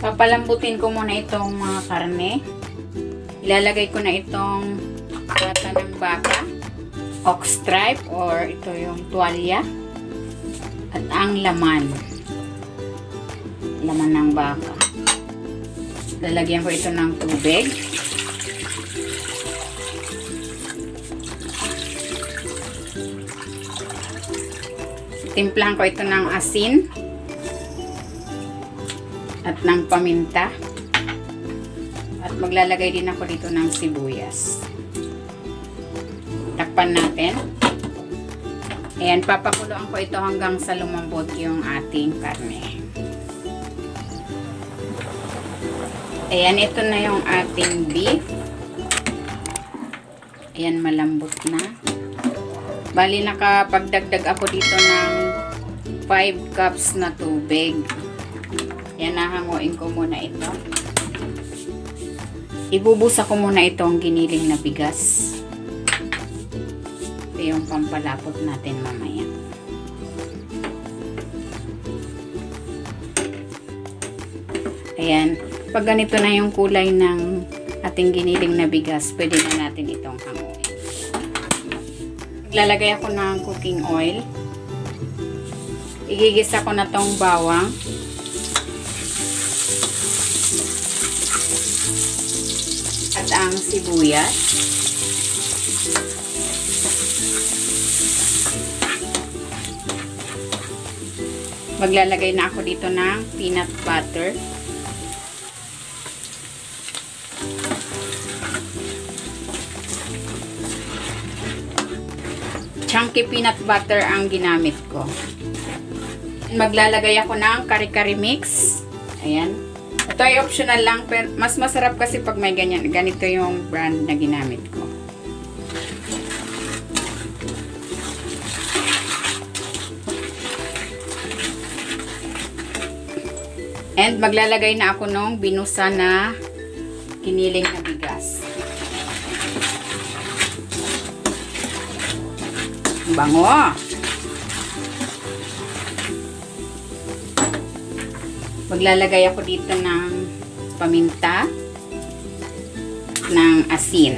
Papalambutin ko muna itong mga karne. Ilalagay ko na itong pata ng baka, ox stripe, or ito yung tuwalya, at ang laman ng baka. Lalagyan ko ito ng tubig. Timplahan ko ito ng asin at ng paminta. At maglalagay din ako dito ng sibuyas. Takpan natin. Ayan, papakuluan ko ito hanggang sa lumambot yung ating karne. Ayan, ito na yung ating beef. Ayan, malambot na. Bali, nakapagdagdag ako dito ng 5 cups na tubig. Ayan, nahanguin ko muna ito. Ibubusa ko muna itong giniling na bigas. Ito yung pampalapot natin mamaya. Ayan. Pag ganito na yung kulay ng ating giniling na bigas, pwede na natin itong hanguin. Lalagay ako ng cooking oil. Igigisa ko na tong bawang. At ang sibuyas. Maglalagay na ako dito ng peanut butter. Chunky peanut butter ang ginamit ko. Maglalagay ako ng kari-kari mix. Ayan. Ito ay optional lang, pero mas masarap kasi pag may ganyan. Ganito yung brand na ginamit ko. And maglalagay na ako ng binusa na giniling na bigas. Bango! Maglalagay ako dito ng paminta, ng asin.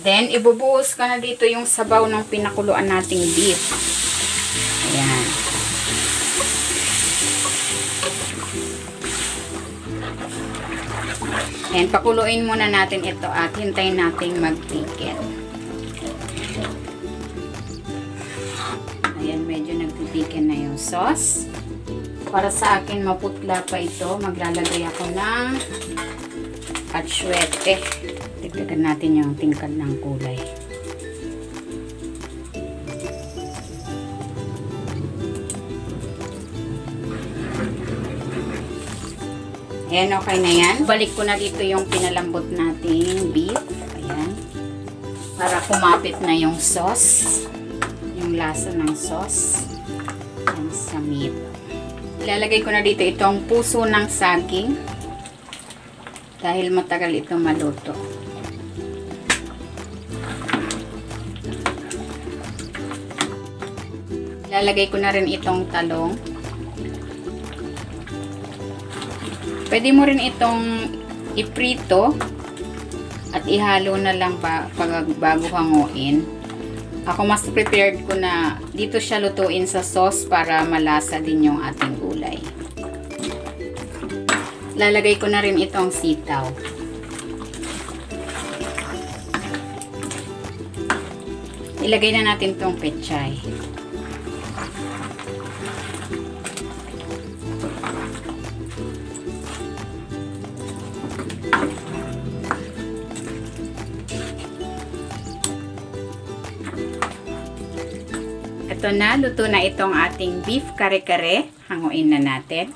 Then, ibubuhos ka na dito yung sabaw ng pinakuluan nating beef. Ayan. Ayan, pakuluin muna natin ito at hintayin natin mag-thicken. Ayan, medyo nag-thicken na yung sauce. Para sa akin, maputla pa ito. Maglalagay ako ng atsuete. Tignan natin yung tingkad ng kulay. Ayan, okay na yan. Balik ko na dito yung pinalambot nating beef. Ayan. Para kumapit na yung sauce. Yung lasa ng sauce. Ayan, sa meat. Ilalagay ko na dito itong puso ng saging. Dahil matagal itong maluto. Ilalagay ko na rin itong talong. Pwede mo rin itong iprito at ihalo na lang bago hanguin. Ako mas prepared ko na dito siya lutuin sa sauce para malasa din yung ating gulay. Lalagay ko na rin itong sitaw. Ilagay na natin itong pechay. Ito na, luto na itong ating beef kare-kare. Hanguin na natin.